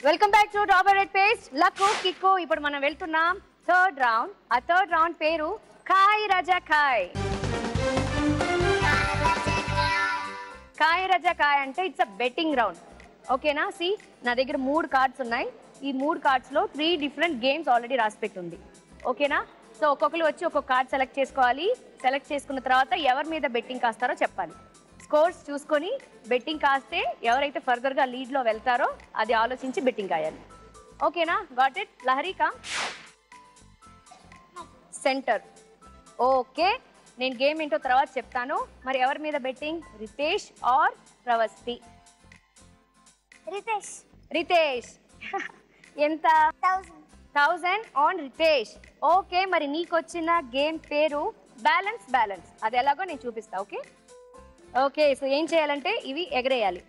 Welcome back to Dabur red paste luck kick. ఇప్పుడు మనం వెళ్తున్నాం థర్డ్ రౌండ్. ఆ థర్డ్ రౌండ్ పేరు కాయ్ రాజా కాయ్. కాయ్ రాజా కాయ్ అంటే ఇట్స్ అ బెట్టింగ్ రౌండ్. ఓకేనా? సి, నా దగ్గర 3 కార్డ్స్ ఉన్నాయి. ఈ 3 కార్డ్స్ లో 3 డిఫరెంట్ గేమ్స్ ఆల్రెడీ రాసి పెట్టుంది. ఓకేనా? సో ఒక్కొక్కరు వచ్చి ఒక్కొక్క కార్డ్ సెలెక్ట్ చేసుకోవాలి. సెలెక్ట్ చేసుకున్న తర్వాత ఎవరి మీద బెట్టింగ్ కాస్తారో చెప్పాలి. స్కోర్స్ చూసుకొని బెట్టింగ్ కాస్తే ఎవరైతే ఫర్దర్గా లీడ్లో వెళ్తారో అది ఆలోచించి బెట్టింగ్ కాయాలి. ఓకేనా? Got it? Lahari come centre. Okay, నేను గేమ్ ఏంటో తర్వాత చెప్తాను. మరి ఎవరి మీద బెట్టింగ్? రితేష్ ఆర్ ప్రవస్తి? రితేష్. రితేష్. ఎంత? 1000 ఆన్ రితేష్. ఓకే, మరి నీకు వచ్చిన గేమ్ పేరు బ్యాలెన్స్. బ్యాలెన్స్ అది ఎలాగో నేను చూపిస్తా. Okay okay. సో ఏం చేయాలంటే ఇవి ఎగరేయాలి.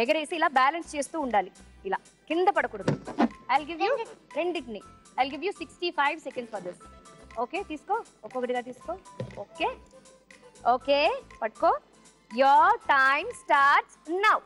ఎగరేసి ఇలా బ్యాలెన్స్ చేస్తూ ఉండాలి. ఇలా కింద పడకూడదు. ఐ గివ్ యూ రెండింటిని. I give you 65 seconds for this. Okay, తీసుకో, ఒక్కొక్కటిగా తీసుకో. ఓకే ఓకే, పట్టుకో. Your time starts now.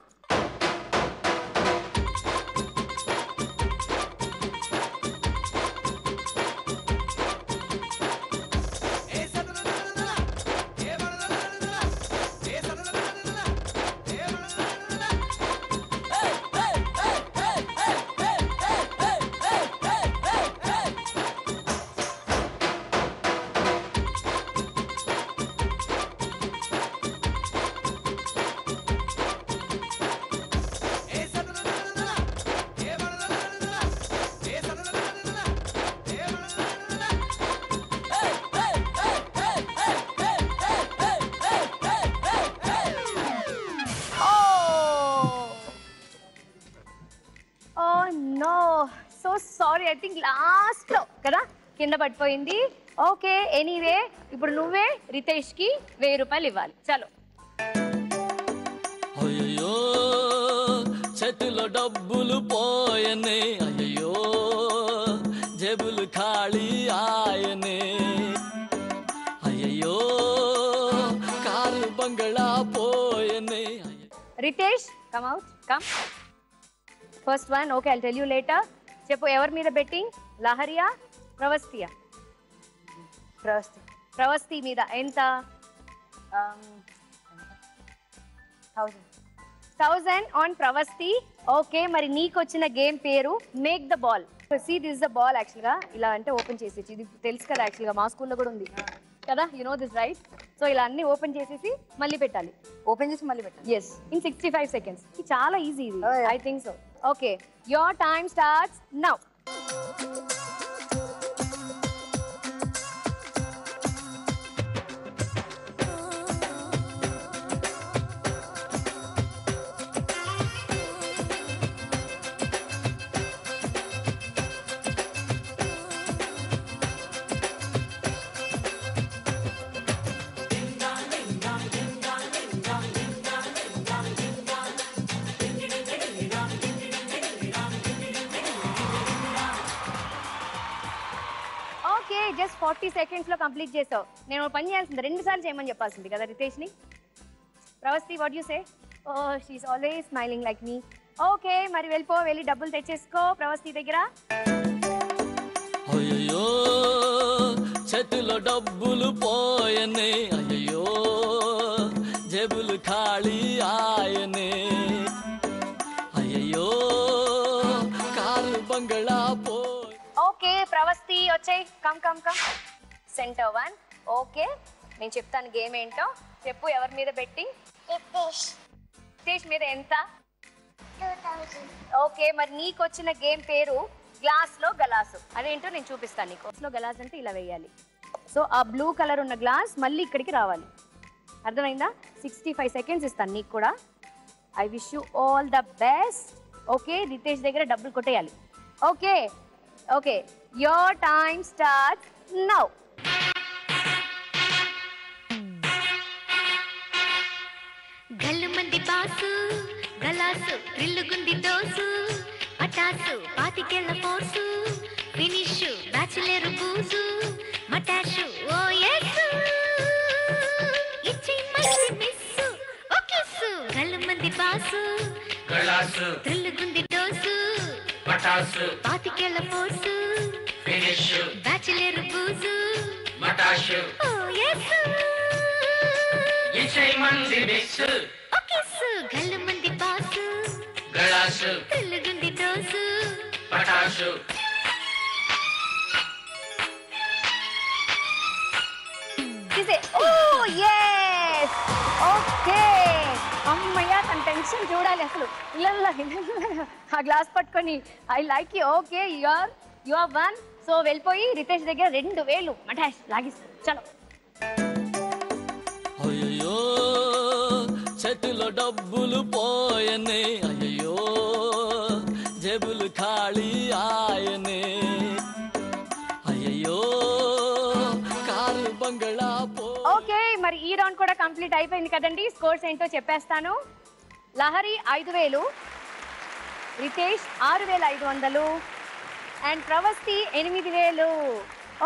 Sorry, I think last లో కదా కింద పడిపోయింది. ఓకే, ఎనీవే ఇప్పుడు నువ్వే రితేష్ కి 1000 రూపాయలు ఇవ్వాలి. చలో. అయ్యో చేతిలో డబ్బులు పోయనే, అయ్యో జేబులు ఖాళీ ఆయనే, అయ్యో కారు బంగళా పోయనే. Ritesh come out, come. First one. Okay, I'll tell you later. చెప్పు, ఎవరి మీద బెట్టింగ్? లహరియా ప్రవస్తియా? ప్రవస్తి. ప్రవస్తి మీద ఎంత? 1000 ఆన్ ప్రవస్తి. ఓకే, మరి నీకు వచ్చిన గేమ్ పేరు make the ball. See, this is the ball. యాక్చువల్గా ఇలా అంటే ఓపెన్ చేసేసి, ఇది తెలుసు కదా, యాక్చువల్గా మా స్కూల్లో కూడా ఉంది కదా, you know this right? So ఇలా అన్ని ఓపెన్ చేసేసి మళ్ళీ పెట్టాలి. ఓపెన్ చేసి మళ్ళీ పెట్టాలి. Yes, in 65 seconds. ఇది చాలా ఈజీ ఇది. I think so. Okay, your time starts now. Just 40 seconds లో కంప్లీట్ చేసావు. నేను పని చేయాల్సింది 2 సార్లు చేయమని చెప్పాల్సింది కదా రితేష్ ని. Pravasthi, what you say? Oh, she is always smiling like me. Okay, మరి వెళ్ళిపో, వెళ్ళి డబ్బులు తెచ్చేసుకో ప్రవస్తి దగ్గర. అయ్యో చేతిలో డబ్బులు పోయనే, అయ్యో జేబులు ఖాళీ ఆయనే, అయ్యో కారు బంగళా పో. ఓకే ప్రవస్తి, వచ్చేయ్. Come come come. Center one. Okay, నేను చెప్తాను గేమ్ ఏంటో. చెప్పు, ఎవరి మీద బెట్టింగ్? రితేష్. రితేష్ మీద ఎంత? 2000. ఓకే, మరి నీకు వచ్చిన గేమ్ పేరు గ్లాస్ లో గలాసు. అదేంటో నేను చూపిస్తాను నీకు. గ్లాస్ లో గలాస్ అంటే ఇలా వేయాలి. సో ఆ బ్లూ కలర్ ఉన్న గ్లాస్ మళ్ళీ ఇక్కడికి రావాలి. అర్థమైందా? 65 seconds ఇస్తాను నీకు కూడా. I wish you all the best. Okay, Ritesh దగ్గర డబ్బులు కొట్టేయాలి. Okay okay, your time start now. గల్లు మంది బాసు గలాసు రిల్లుగుంది దోసు పటాసు పాతికేళ్ల ఫోర్సు ఫినిష్ బ్యాచులర్ బూసు మటాషు ఓ యస్సు ఇచ్చి మళ్ళీ మిస్సు ఓ కిస్సు గల్లు మంది బాసు గలాసు రిల్లుగుంది దోసు పటాసు పాతికేళ్ల ఫోర్సు ఫినిష్ బ్యాచిలర్ బూజు మటాషు ఓ ఎస్ ఇచ్చై మంది మిక్స్ ఓకేస్ గల్లు మంది బాసు గళాసు తెలుగుంది దోసు పటాసు ఓకే అమ్మయ్య తన టెన్షన్ చూడాలి అసలు ఆ గ్లాస్ పట్టుకొని I like you okay you are one so వెళ్ళిపోయి రితేష్ దగ్గర 2000 మటాష్ లాగిస్తాను చలో అయ్యో చేతిలో డబ్బులు పోయనే అయ్యో జేబులు ఖాళీ ఆయనే అయ్యో కారు బంగళా ఓకే మరి ఈ రౌండ్ కూడా కంప్లీట్ అయిపోయింది కదండి స్కోర్స్ ఏంటో చెప్పేస్తాను లహరి 5000 రితేష్ 6500 అండ్ ప్రవస్తి 8000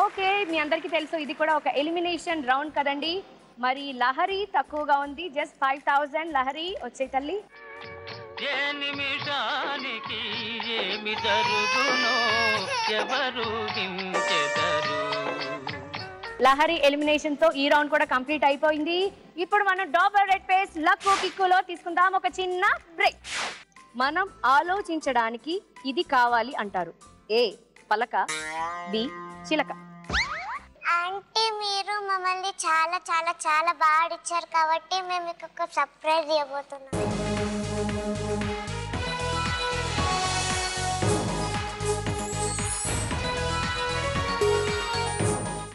ఓకే మీ అందరికీ తెలుసు ఇది కూడా ఒక ఎలిమినేషన్ రౌండ్ కదండి మరి లహరి తక్కువగా ఉంది జస్ట్ 5000 లహరి వచ్చే తల్లి ఏ నిమిషానికి ఏమి జరుగునో ఎవరు హించెదరు లహరి ఎలిమినేషన్ తో ఈ రౌండ్ కూడా కంప్లీట్ అయిపోయింది ఇప్పుడు మనం డాబర్ రెడ్ పేస్ లక్కు కిక్కులో తీసుకుందాం ఒక చిన్న బ్రేక్ మనం ఆలోచించడానికి ఇది కావాలి అంటారు ఏ పలక బి చిలక ఆంటీ మీరు మమ్మల్ని చాలా చాలా చాలా బాగా ఇచ్చారు కాబట్టి మేము మీకు ఒక సర్ప్రైజ్ ఇవ్వబోతున్నాం